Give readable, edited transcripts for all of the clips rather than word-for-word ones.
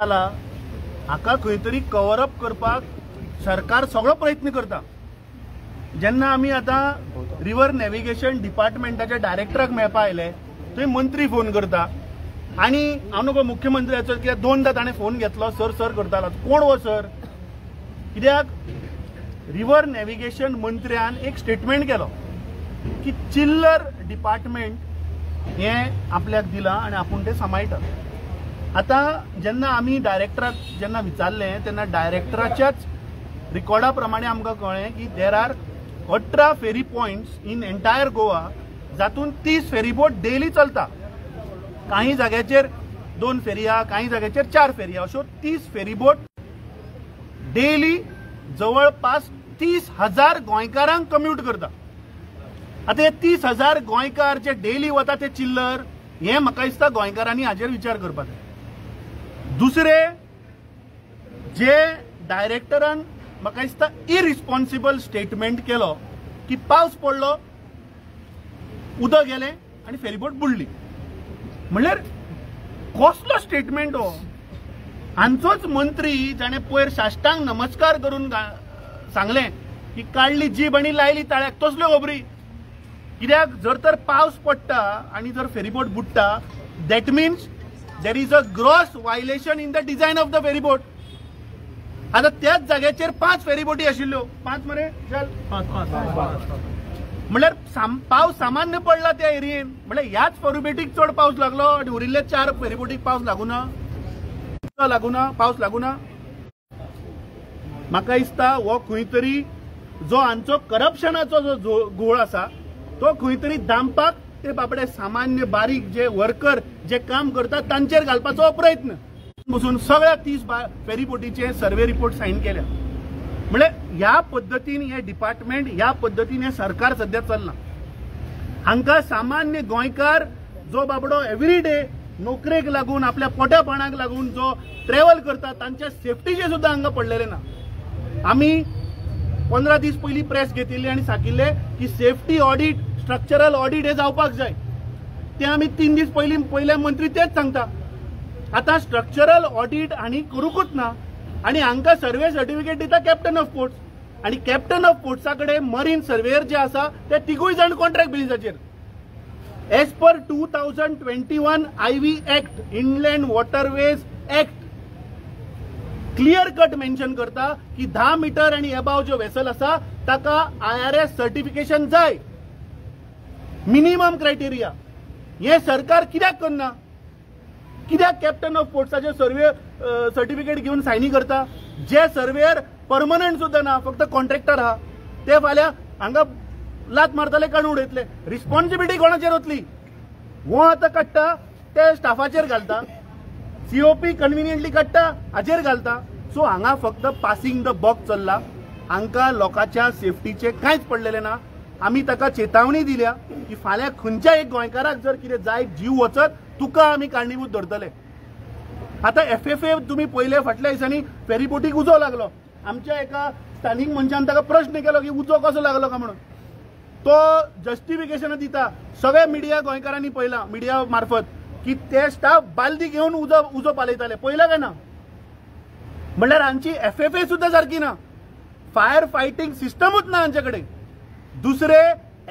हाका खंय तरी कवर अप करपाक सरकार सगळो प्रयत्न करता। जेन्ना आमी आतां रिवर नॅव्हिगेशन डिपार्टमेंटाच्या डायरेक्टराक मेळपा आयले थंय मंत्री फोन करता आनी हांव नको मुख्यमंत्र्याचो कित्याक दोनदा ताणें फोन घेतलो सर सर करतालो कोण हो सर कित्याक रिवर नॅव्हिगेशन मंत्र्यान एक स्टेटमेंट केलो की चिल्लर डिपार्टमेंट हें आपल्याक दिलां आनी आपूण तें सांबाळटा। आतां जेन्ना आमी डायरेक्टराक जेन्ना विचारलें तेन्ना डायरेक्टराच्याच रिकॉर्डा प्रमाणे आमकां कळ्ळें की there are 18 ferry points in entire Goa जातून 30 फेरी बोट डेली चलता। काही जाग्याचेर 2 फेरया काही जाग्याचेर 4 फेरया अश्यो 30 फेरी बोट डेली जवळपास 30,000 गोंयकारांक कम्यूट करता। आता हे 30,000 गोंयकार जे डेली वता ते चिल्लर हे म्हाका दिसता गोंयकारांनी हाजेर विचार करपाक जाय। दुसरे जे डायरेक्टरान म्हाका दिसता इरिस्पॉन्सिबल स्टेटमेंट केलो की पावस पडलो उदक गेलें आनी फेरीबोट बुडली म्हणल्यार कसलो स्टेटमेंट हो। हांचोच मंत्री जाणें पयर साश्टांग नमस्कार करून सांगलें की काडली जीब आनी लायली ताळ्याक तसल्यो खबरी कित्याक जर तर पावस पडटा आनी जर फेरीबोट बुडटा that means there is a gross violation in the design of the ferryboat. आता त्याच जाग्याचेर 5 फेरीबोटी आशिल्ल्यो 5 मरे म्हणल्यार पावस सामान्य पडला त्या एरियेन म्हणल्यार ह्याच फेरीबोटीक चड पावस लागलो आनी उरिल्ले 4 फेरीबोटीक पावस लागूना पावस लागूना। म्हाका दिसता हो खंय तरी जो हांचो करप्शनाचो जो घोळ आसा तो खंय तरी दामपाक ते बाबडे सामान्य बारीक जे वर्कर जे काम करतात तांचेर घालपाचो प्रयत्न बसून सगळ्या 30 फेरीबोटीचे सर्वे रिपोर्ट सायन केल्या। म्हणजे ह्या पद्धतीन हे डिपार्टमेंट ह्या पद्धतीन हे सरकार सध्या चल्ला। हांकां सामान्य गोंयकार जो बाबडो एवरीडे नोकरेक लागून आपल्या पोटापाणाक लागून जो ट्रॅव्हल करता तांच्या सेफ्टीचे सुद्धा हांगा पडलेले ना। आमी 15 दीस पयलीं प्रेस घेतिल्ली आनी सांगिल्ले की सेफ्टी ऑडिट स्ट्रक्चरल ऑडिट हे जावपाक जाय ते आमी 3 दीस पयले मंत्री तेच सांगता। आता स्ट्रक्चरल ऑडिट आनी करूकूच ना आनी हांकां सर्वे सर्टिफिकेट दिता कॅप्टन ऑफ पोर्ट्स आनी कॅप्टन ऑफ पोर्ट्सा कडेन मरीन सर्वेयर जे आसा ते तिगूय जाण कॉन्ट्रॅक्ट बेसिसाचेर। As per 2021 IV act inland waterways act clear cut mention करता की 10 मीटर आनी अबाव जो वेसल आसा ताका IRS सर्टिफिकेशन जाय मिनिमम क्रायटेरिया। हे सरकार कित्याक करना कित्याक कॅप्टन ऑफ पोर्ट्साचे सर्वे सर्टिफिकेट घेवन सायनी करता जे सर्वेयर परमनंट सुद्धा ना फक्त कॉन्ट्रॅक्टर आहा ते फाल्यां हांगा लात मारतले काडून उडयतले रिस्पॉन्सिबिलिटी कोणाचेर वतली हो आतां काडटा ते स्टाफाचेर घालता COP कन्विनियंटली काडटा हाचेर घालता। सो हांगा फक्त पासिंग द बक चल्ला हांकां लोकांच्या सेफ्टीचे कांयच पडलेले ना। आमी ताका चेतावणी दिल्या की फाल्यां खंयच्या एक गोंयकाराक जर कितें जायत जीव वचत तुका आमी कारणीभूत धरतले। आता FFA तुम्ही पहिले फाटल्या दिसांनी फेरीबोटीक उजो लागलो आमच्या एका स्थानिक मनशान ताका प्रश्न केलो की उजो कसो लागलो का म्हणून तो जस्टिफिकेशन दिता सगळे मिडिया गोंयकारांनी पळयला मिडिया मार्फत की ते स्टाफ बालदी घेवन उजो पालयताले पळयला काय ना म्हणल्यार हांची FFA सुद्धा सारकी ना फायर फायटिंग सिस्टमूच ना हांचे कडेन। दुसरे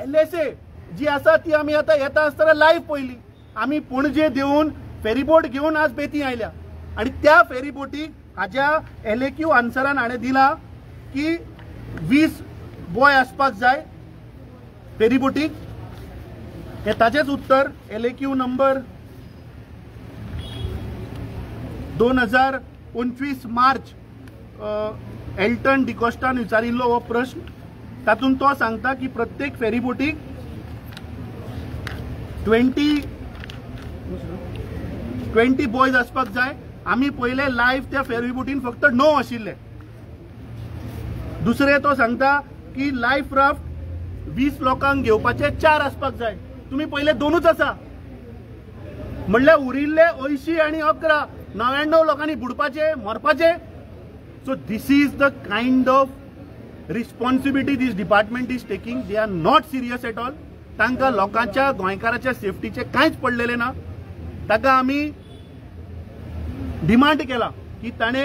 LSA जी आसा ती आमी आतां येता आसतना लायव्ह पळयली आमी पणजे देऊन फेरीबोट घेऊन आज बेती आयल्या आणि त्या फेरीबोटीक हाज्या LAQ आन्सरान हाणें दिला की 20 बॉय आसपाक जाय फेरीबोटीक हे ताचेच उत्तर LAQ नंबर 2025 मार्च एल्टन डिकोस्टान विचारिल्लो हो प्रश्न तातूंत तो सांगता की प्रत्येक फेरीबोटीक 20 बॉयज आसपाक जाय। आमी पहिले लायव्ह त्या फेरीबोटीन फक्त 9 आशिल्ले। दुसरे तो सांगता की लायफ राफ्ट 20 लोकांक घेवपाचे 4 आसपाक जाय तुम्ही पहिले 2च आसा म्हणल्यार उरिल्ले 80 आनी 11 99 लोकांनी बुडपाचे मरपाचे। So this is the kind of responsibility this department is taking they are not serious at all. तांकां लोकांच्या गोंयकाराच्या सेफ्टीचे कांयच पडलेले ना ताका आमी डिमांड केला की ताणे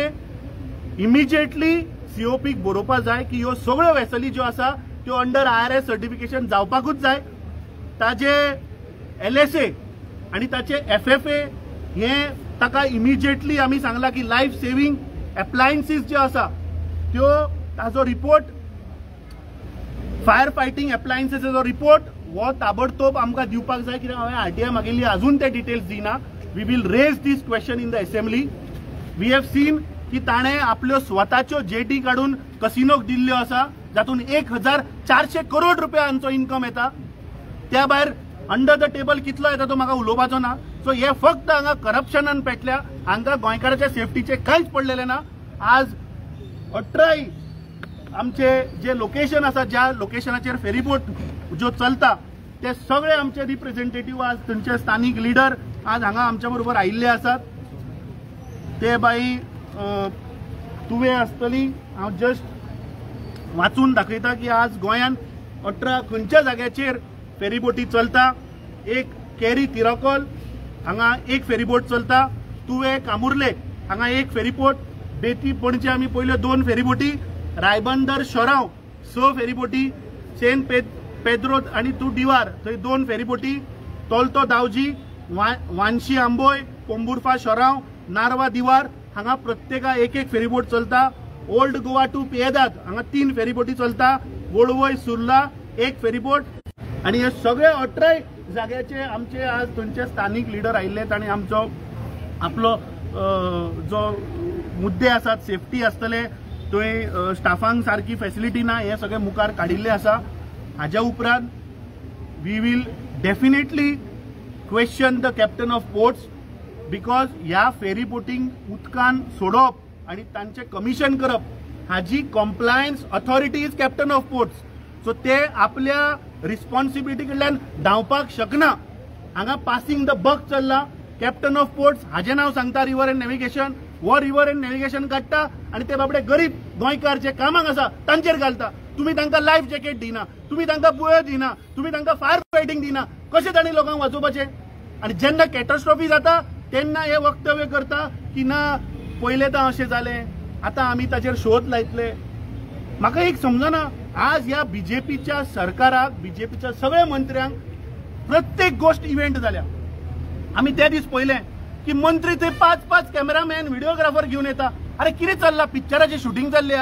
इमिजिएटली सीओपीक बरोवपा जाय की ह्यो सगळ्यो वेसली ज्यो आसा त्यो अंडर IRS सर्टिफिकेशन जावपाकूच जाय. ताजे LSA आणि ताचे FFA हे ताका इमिजिएटली आमी सांगला की लायफ सेव्हिंग एप्लायन्सीस ज्यो आसा त्यो ताजो रिपोर्ट फायर फायटिंग एप्लायन्सीसचो रिपोर्ट हो ताबडतोब आमकां दिवपाक जाय. कित्याक हांवें RTI मागिल्ली अजून ते डिटेल्स दिना. We will raise this question in the assembly. We have seen की ताणे आपल्यो स्वताच्यो जेटी काढून कसिनोक दिल्ल्यो आसा जातून 1400 करोड रुपया हांचो इन्कम येता. त्या भायर अंडर द टेबल कितलो येता तो म्हाका उलोवपाचो ना. सो हे फक्त हांगा करप्शनान पेटल्या. हांगा गोंयकाराच्या सेफ्टीचे कांयच पडलेले ना. आज 18 आमचे जे लोकेशन आसा ज्या लोकेशनाचेर फेरीबोट ज्यो चलता ते सगळे आमचे रिप्रेझेंटेटिव्ह आज थंयचे स्थानिक लिडर आज हांगा आमच्या बरोबर आयिल्ले आसात. ते बाई तुवें आसतली. हांव जस्ट वाचून दाखयता की आज गोंयान 18 खंयच्या जाग्याचेर फेरीबोटी चलता. एक केरी तिराकोल हांगा एक फेरीबोट चलता. तुवें कामुर्ले हांगा एक फेरीबोट. बेती पणजे आमी पयल्यो 2 फेरीबोटी. रायबंदर शोराव 6 फेरीबोटी. सेंट पेद्रो आणि तू डिवार थंय 2 फेरीबोटी. तोल्तो दावजी वांशी आंबोय पोंबुर्फा शोराव नारवा दिवार हांगा प्रत्येका एक फेरीबोट चलता. ओल्ड गोवा टू पेदाद हांगा 3 फेरीबोटी चलता. वळवय सुर्ला 1 फेरीबोट. आणि हे सगळे 18 जाग्याचे आमचे आज थंयचे स्थानिक लिडर आयिल्लेत आणि आमचो आपलो जो मुद्दे आसात सेफ्टी आसतले थंय स्टाफांक सारकी फेसिलिटी ना हे सगळे मुखार काडिल्ले आसा. हाज्या उपरांत we will definitely question the captain of ports because ह्या फेरी बोटिंग उदकान सोडप आणि तांचे कमिशन करप हाजी compliance authority is captain of ports. So ते आपल्या रिस्पॉन्सिबिलिटी कडल्यान धांवपाक शकना. हांगा पासिंग द बक चल्ला. कॅप्टन ऑफ पोर्ट्स हाजें नांव सांगता रिव्हर अँड नॅव्हिगेशन. वो रिव्हर अँड नॅव्हिगेशन काडटा आणि ते बाबडे गरीब गोंयकार जे कामाक आसा तांचेर घालता. तुम्ही तांकां लायफ जॅकेट दिना. तुम्ही तांकां बुयो दिना. तुम्ही तांकां फायर फायटिंग दिना. कशें तांणी लोकांक वाचोवपाचें. आणि जेन्ना कॅटास्ट्रॉफी जाता तेन्ना हे वक्तव्य करता की ना पयलें तर अशें जालें आतां आमी ताचेर शोध लायतले. म्हाका एक समजना आज ह्या बीजेपीच्या सरकाराक बीजेपीच्या सगळ्या मंत्र्यांक प्रत्येक गोष्ट इव्हेंट जाल्या. आमी त्या दीस पळयलें की मंत्री थंय 5-5 कॅमेरामॅन व्हिडिओग्राफर घेवन येता. अरे कितें चल्लां पिक्चराची शूटिंग चल्ली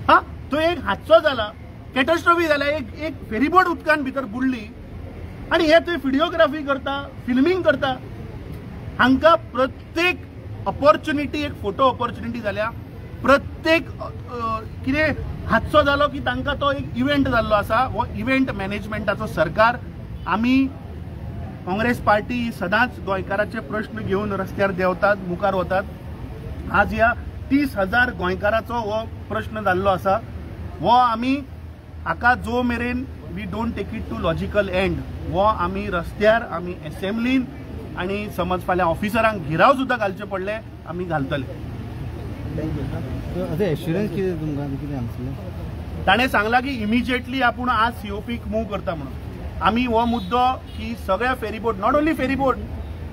हा. तो एक हादसो जाला. कॅटास्ट्रॉफी जाल्या. एक फेरीबोट उदकान भितर बुडली आणि हे थंय व्हिडिओग्राफी करता फिल्मिंग करता. हांकां प्रत्येक ऑपॉर्च्युनिटी एक फोटो ऑपॉर्च्युनिटी जाल्या. प्रत्येक कितें हादसो जालो की तांकां तो एक इव्हेंट जाल्लो आसा. हो इव्हेंट मॅनेजमेंटाचो सरकार. आमी काँग्रेस पार्टी सदांच गोंयकाराचे प्रश्न घेवन रस्त्यार देंवतात मुखार वतात. आज ह्या 30,000 गोंयकाराचो हो प्रश्न जाल्लो आसा. हो आमी हाका जो मेरेन we don't take it to logical end हो आमी रस्त्यार आमी असेंब्लीन आणि समज फाल्यां ऑफिसरांक घेराव सुद्दां घालचे पडले आमी घालतले. ताणें सांगला की इमिजिएटली आपूण आज सीओपीक मूव करता म्हणून. आमी हो मुद्दो की सगळ्या फेरीबोट नॉट ओन्ली फेरीबोट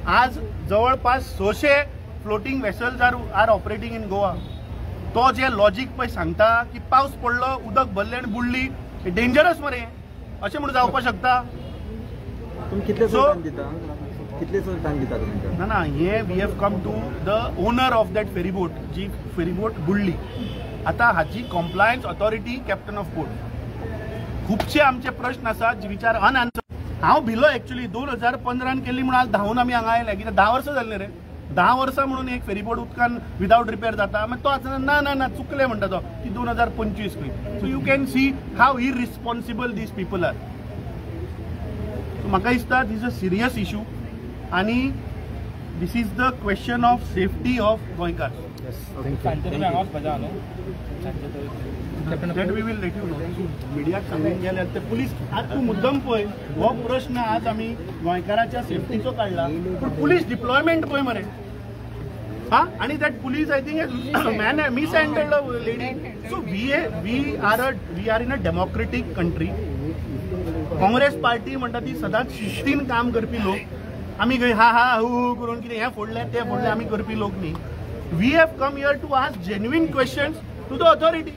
आज जवळपास 600 floating vessels are operating in Goa. तो जे लॉजिक पळय सांगता की पावस पडलो उदक भरलें आनी बुडली डेंजरस मरे अशें म्हणून जावपाक शकता. ना ना हे we have come to the owner of that ferryboat जी फेरीबोट बुडली. आता हाची compliance authority captain of port. खुबशे आमचे प्रश्न आसात जे विचार अनआन्सर. हांव भिलो एक्चुअली 2015 केल्ली म्हणून आज 10 आमी हांगा आयले कित्याक 10 वर्सां जाल्ली रे. 10 वर्सां म्हणून एक फेरीबोट उदकान विदाउट रिपेर जाता. मागीर तो आतां ना ना ना चुकले म्हणटा तो की 2025 खंय. So you can see how irresponsible these people are. So म्हाका दिसता this is a serious issue आणि this is the question of safety of गोंयकार. That we will let you know. मिडियाक सांगून गेल्यार ते पुलीस आज तूं मुद्दम पळय हो प्रश्न आज आमी गोंयकाराच्या सेफ्टीचो काडला पूण पुलीस डिप्लॉयमेंट पळय मरे. हा आणि that police I think mishandled lady. So we are in a democratic country. Congress party म्हणटा ती सदांच शिस्तीन काम करपी लोक आमी खंय हा हा हू करून कितें हें फोडलें तें फोडलें आमी करपी लोक न्ही. We have come here to ask genuine questions to the authority.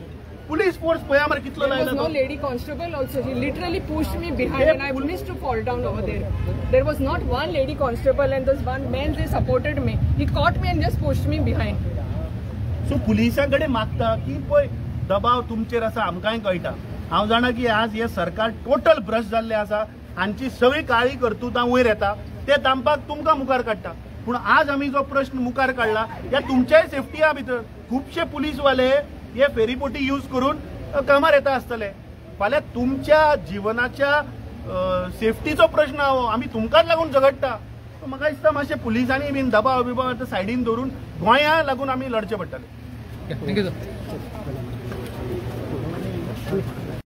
Police force पळया मरे कितलो There was लायला no तो. lady constable also. He literally pushed me behind and I missed to fall down over there. There was not one lady constable and those one men, they supported me. He caught me and just pushed me behind. So पुलिसां कडेन मागता की पळय दबाव तुमचेर आसा आमकांय कळटा. हांव जाणा की आज हे सरकार टोटल भ्रश्ट जाल्लें आसा. हांची सगळी काळी कर्तुतां वयर येता ते दामपाक तुमकां मुखार काडटा. पूण आज आमी जो प्रश्न मुखार काडला ह्या तुमच्याय सेफ्टिया भितर खुबशे पुलीसवाले हे फेरीपोटी यूज करून कामार येता आसतले. फाल्यां तुमच्या जिवनाच्या सेफ्टीचो प्रश्न आमी तुमकांच लागून झगडटा. म्हाका दिसता मातशें पुलिसांनी बीन दबाव बिबाव सायडीन दवरून गोंया लागून आमी लढचें पडटलें. Thank you sir.